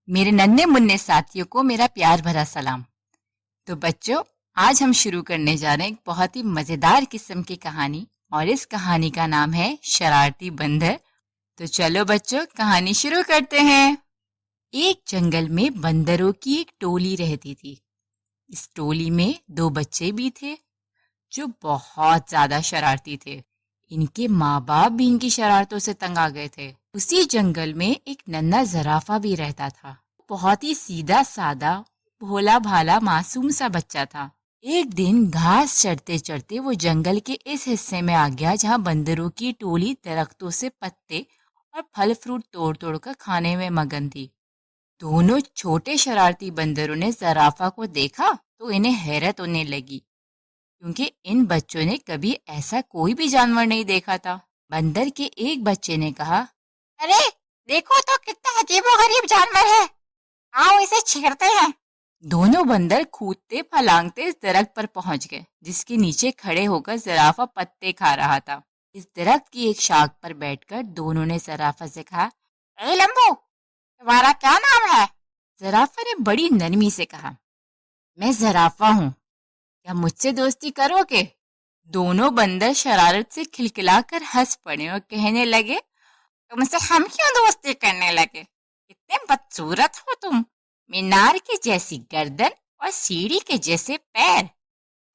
मेरे नन्हे मुन्ने साथियों को मेरा प्यार भरा सलाम। तो बच्चों, आज हम शुरू करने जा रहे हैं एक बहुत ही मजेदार किस्म की कहानी, और इस कहानी का नाम है शरारती बंदर। तो चलो बच्चों, कहानी शुरू करते हैं। एक जंगल में बंदरों की एक टोली रहती थी। इस टोली में दो बच्चे भी थे जो बहुत ज्यादा शरारती थे। इनके माँ बाप भी इनकी शरारतों से तंग आ गए थे। उसी जंगल में एक नन्हा जराफा भी रहता था। बहुत ही सीधा सादा, भोला भाला, मासूम सा बच्चा था। एक दिन घास चढ़ते चढ़ते वो जंगल के इस हिस्से में आ गया जहाँ बंदरों की टोली दरख्तों से पत्ते और फल फ्रूट तोड़ तोड़ कर खाने में मगन थी। दोनों छोटे शरारती बंदरों ने जराफा को देखा तो इन्हें हैरत होने लगी, क्योंकि इन बच्चों ने कभी ऐसा कोई भी जानवर नहीं देखा था। बंदर के एक बच्चे ने कहा, अरे देखो तो कितना अजीबोगरीब जानवर है, आओ इसे छेड़ते हैं। दोनों बंदर कूदते फलांगते इस दरख्त पर पहुंच गए, जिसके नीचे खड़े होकर जराफा पत्ते खा रहा था। इस दरख्त की एक शाख पर बैठकर दोनों ने जराफा से कहा, ए लंबू, तुम्हारा क्या नाम है? जराफा ने बड़ी नरमी से कहा, मैं जराफा हूँ, क्या मुझसे दोस्ती करोगे? दोनों बंदर शरारत से खिलखिलाकर हंस पड़े और कहने लगे, तुमसे हम क्यों दोस्ती करने लगे? कितने बदसूरत हो तुम, मीनार के जैसी गर्दन और सीढ़ी के जैसे पैर।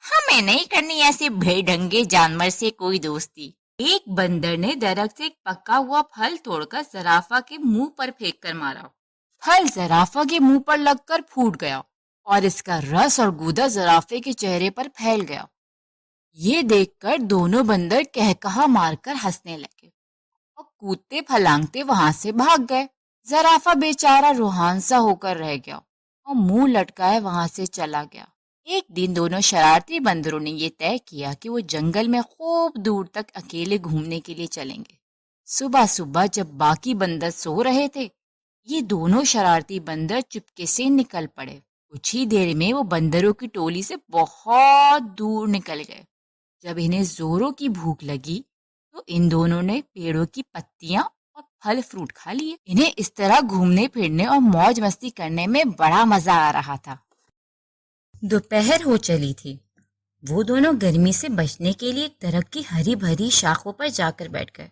हमें नहीं करनी ऐसे बेढंगे जानवर से कोई दोस्ती। एक बंदर ने दरख्त से एक पका हुआ फल तोड़कर जराफा के मुंह पर फेंक कर मारा। फल जराफा के मुंह पर लगकर फूट गया और इसका रस और गूदा जराफे के चेहरे पर फैल गया। ये देखकर दोनों बंदर कहकहा मारकर हंसने लगे और कूदते फलांगते वहां से भाग गए। जराफा बेचारा रूहान सा होकर रह गया और मुंह लटकाए वहां से चला गया। एक दिन दोनों शरारती बंदरों ने ये तय किया कि वो जंगल में खूब दूर तक अकेले घूमने के लिए चलेंगे। सुबह सुबह जब बाकी बंदर सो रहे थे, ये दोनों शरारती बंदर चुपके से निकल पड़े। कुछ ही देर में वो बंदरों की टोली से बहुत दूर निकल गए। जब इन्हें जोरों की भूख लगी तो इन दोनों ने पेड़ों की पत्तियां और फल फ्रूट खा लिए। इन्हें इस तरह घूमने फिरने और मौज मस्ती करने में बड़ा मजा आ रहा था। दोपहर हो चली थी। वो दोनों गर्मी से बचने के लिए एक दरख्त की हरी भरी शाखों पर जाकर बैठ गए।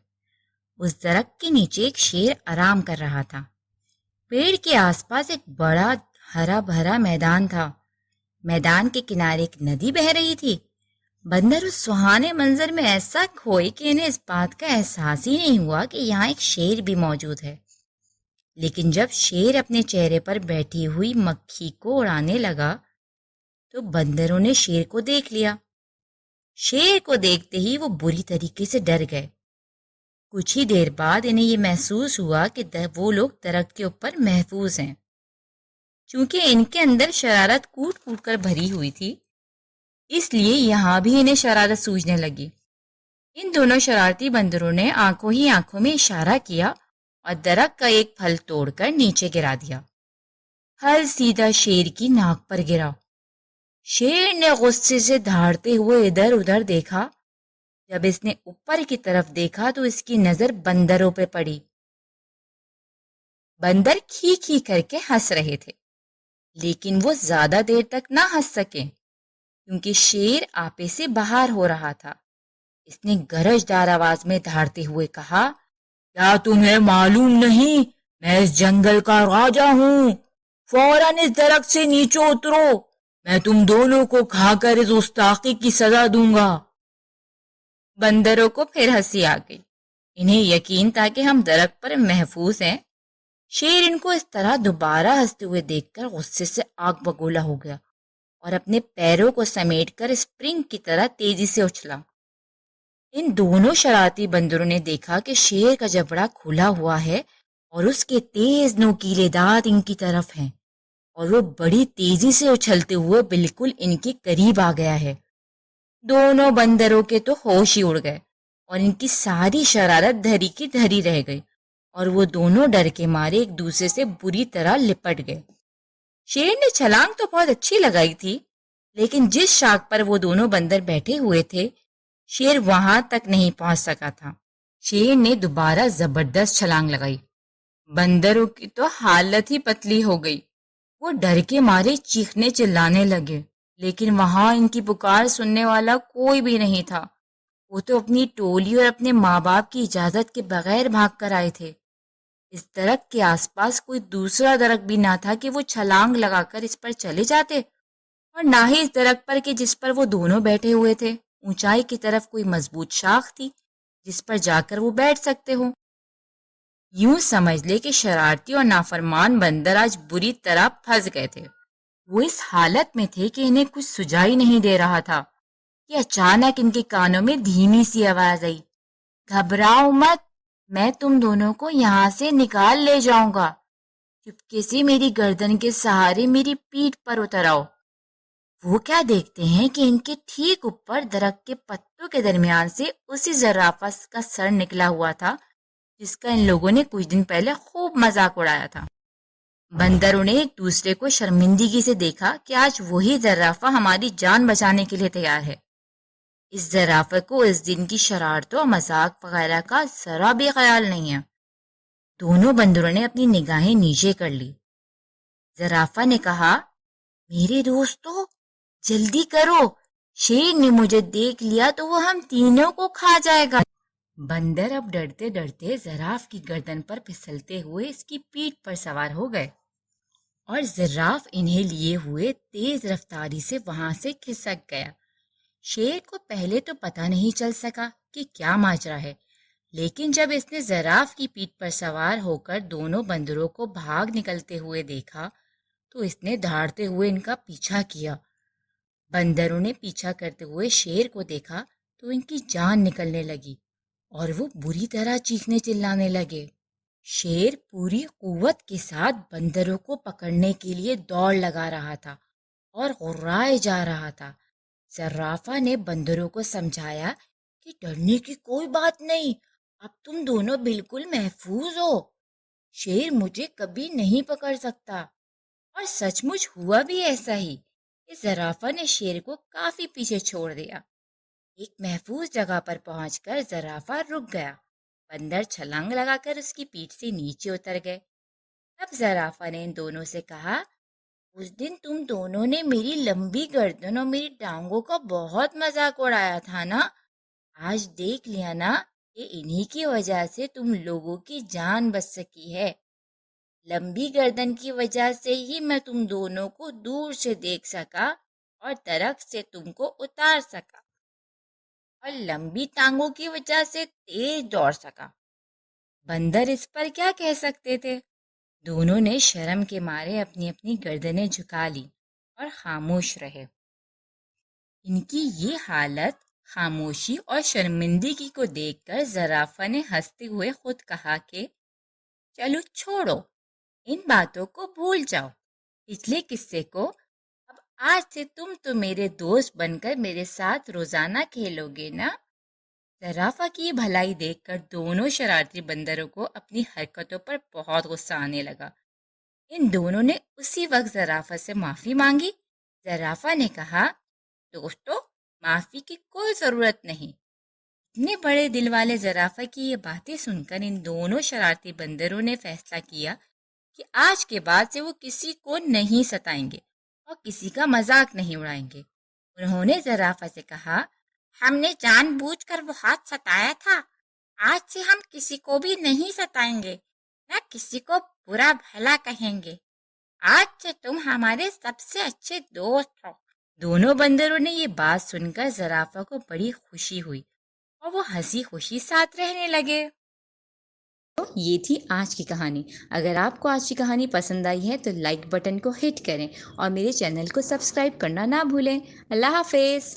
उस दरख्त के नीचे एक शेर आराम कर रहा था। पेड़ के आसपास एक बड़ा हरा भरा मैदान था। मैदान के किनारे एक नदी बह रही थी। बंदर उस सुहाने मंजर में ऐसा खोए कि इन्हें इस बात का एहसास ही नहीं हुआ कि यहाँ एक शेर भी मौजूद है। लेकिन जब शेर अपने चेहरे पर बैठी हुई मक्खी को उड़ाने लगा तो बंदरों ने शेर को देख लिया। शेर को देखते ही वो बुरी तरीके से डर गए। कुछ ही देर बाद इन्हें ये महसूस हुआ कि वो लोग दरख्त के ऊपर महफूज हैं। चूंकि इनके अंदर शरारत कूट कूट कर भरी हुई थी, इसलिए यहाँ भी इन्हें शरारत सूझने लगी। इन दोनों शरारती बंदरों ने आंखों ही आंखों में इशारा किया और दरख्त का एक फल तोड़कर नीचे गिरा दिया। फल सीधा शेर की नाक पर गिरा। शेर ने गुस्से से दहाड़ते हुए इधर उधर देखा। जब इसने ऊपर की तरफ देखा तो इसकी नजर बंदरों पे पड़ी। बंदर खी खी करके हंस रहे थे, लेकिन वो ज्यादा देर तक ना हंस सके, क्योंकि शेर आपे से बाहर हो रहा था। इसने गरजदार आवाज में दहाड़ते हुए कहा, क्या तुम्हें मालूम नहीं मैं इस जंगल का राजा हूँ? फौरन इस दरख्त से नीचे उतरो, मैं तुम दोनों को खाकर इस गुस्ताखी की सजा दूंगा। बंदरों को फिर हंसी आ गई। इन्हें यकीन था कि हम दरख्त पर महफूज हैं। शेर इनको इस तरह दोबारा हंसते हुए देखकर गुस्से से आग बगोला हो गया और अपने पैरों को समेटकर स्प्रिंग की तरह तेजी से उछला। इन दोनों शरारती बंदरों ने देखा कि शेर का जबड़ा खुला हुआ है और उसके तेज नोकीले दांत इनकी तरफ हैं और वो बड़ी तेजी से उछलते हुए बिल्कुल इनके करीब आ गया है। दोनों बंदरों के तो होश ही उड़ गए और इनकी सारी शरारत धरी की धरी रह गई और वो दोनों डर के मारे एक दूसरे से बुरी तरह लिपट गए। शेर ने छलांग तो बहुत अच्छी लगाई थी, लेकिन जिस शाख पर वो दोनों बंदर बैठे हुए थे, शेर वहां तक नहीं पहुंच सका था। शेर ने दोबारा जबरदस्त छलांग लगाई बंदरों की तो हालत ही पतली हो गई। वो डर के मारे चीखने चिल्लाने लगे, लेकिन वहां इनकी पुकार सुनने वाला कोई भी नहीं था। वो तो अपनी टोली और अपने माँ बाप की इजाजत के बगैर भाग कर आए थे। इस दरख्त के आसपास कोई दूसरा दरख्त भी ना था कि वो छलांग लगाकर इस पर चले जाते, और ना ही इस दरख्त पर कि जिस पर वो दोनों बैठे हुए थे ऊंचाई की तरफ कोई मजबूत शाख थी जिस पर जाकर वो बैठ सकते हो। यूं समझ ले कि शरारती और नाफरमान बंदर आज बुरी तरह फंस गए थे। वो इस हालत में थे कि इन्हें कुछ सुझाई नहीं दे रहा था कि अचानक इनके कानों में धीमी सी आवाज आई, घबराओ मत, मैं तुम दोनों को यहाँ से निकाल ले जाऊंगा। चुपके से मेरी गर्दन के सहारे मेरी पीठ पर उतर आओ। वो क्या देखते हैं कि इनके ठीक ऊपर दरख्त के पत्तों के दरमियान से उसी जराफा का सर निकला हुआ था जिसका इन लोगों ने कुछ दिन पहले खूब मजाक उड़ाया था। बंदरों ने एक दूसरे को शर्मिंदगी से देखा कि आज वही जराफा हमारी जान बचाने के लिए तैयार है। इस जराफे को इस दिन की शरारतों और मजाक वगैरह का जरा भी ख्याल नहीं है। दोनों बंदरों ने अपनी निगाहें नीचे कर ली। जराफा ने कहा, मेरे दोस्तों जल्दी करो, शेर ने मुझे देख लिया तो वो हम तीनों को खा जाएगा। बंदर अब डरते डरते जराफ की गर्दन पर फिसलते हुए इसकी पीठ पर सवार हो गए और जराफ इन्हें लिए हुए तेज रफ्तारी से वहां से खिसक गया। शेर को पहले तो पता नहीं चल सका कि क्या माजरा है, लेकिन जब इसने जराफ की पीठ पर सवार होकर दोनों बंदरों को भाग निकलते हुए देखा तो इसने दहाड़ते हुए इनका पीछा किया। बंदरों ने पीछा करते हुए शेर को देखा तो इनकी जान निकलने लगी और वो बुरी तरह चीखने चिल्लाने लगे। शेर पूरी कुव्वत के साथ बंदरों को पकड़ने के लिए दौड़ लगा रहा था और गुर्राए जा रहा था। जराफा ने बंदरों को समझाया कि डरने की कोई बात नहीं, अब तुम दोनों बिल्कुल महफूज हो। शेर मुझे कभी नहीं पकड़ सकता। और सचमुच हुआ भी ऐसा ही कि जराफा ने शेर को काफी पीछे छोड़ दिया। एक महफूज जगह पर पहुंचकर जराफा रुक गया। बंदर छलांग लगाकर उसकी पीठ से नीचे उतर गए। तब जराफा ने इन दोनों से कहा, उस दिन तुम दोनों ने मेरी लंबी गर्दन और मेरी टांगों का बहुत मजाक उड़ाया था ना। आज देख लिया ना कि इन्हीं की वजह से तुम लोगों की जान बच सकी है। लंबी गर्दन की वजह से ही मैं तुम दोनों को दूर से देख सका और दरख्त से तुमको उतार सका, और लंबी टांगों की वजह से तेज दौड़ सका। बंदर इस पर क्या कह सकते थे। दोनों ने शर्म के मारे अपनी अपनी गर्दनें झुका ली और खामोश रहे। इनकी ये हालत, खामोशी और शर्मिंदगी को देखकर जराफा ने हंसते हुए खुद कहा कि चलो छोड़ो, इन बातों को भूल जाओ, पिछले किस्से को। अब आज से तुम तो मेरे दोस्त बनकर मेरे साथ रोजाना खेलोगे ना। जराफा की भलाई देखकर दोनों शरारती बंदरों को अपनी हरकतों पर बहुत गुस्सा आने लगा। इन दोनों ने उसी वक्त जराफा से माफी मांगी। जराफा ने कहा, दोस्तों माफी की कोई जरूरत नहीं। इतने बड़े दिल वाले जराफा की ये बातें सुनकर इन दोनों शरारती बंदरों ने फैसला किया कि आज के बाद से वो किसी को नहीं सताएंगे और किसी का मजाक नहीं उड़ाएंगे। उन्होंने जराफा से कहा, हमने जानबूझकर बहुत सताया था, आज से हम किसी को भी नहीं सताएंगे, न किसी को बुरा भला कहेंगे। आज से तुम हमारे सबसे अच्छे दोस्त हो। दोनों बंदरों ने ये बात सुनकर जराफा को बड़ी खुशी हुई और वो हंसी खुशी साथ रहने लगे। तो ये थी आज की कहानी। अगर आपको आज की कहानी पसंद आई है तो लाइक बटन को हिट करें और मेरे चैनल को सब्सक्राइब करना ना भूलें। अल्लाह हाफिज़।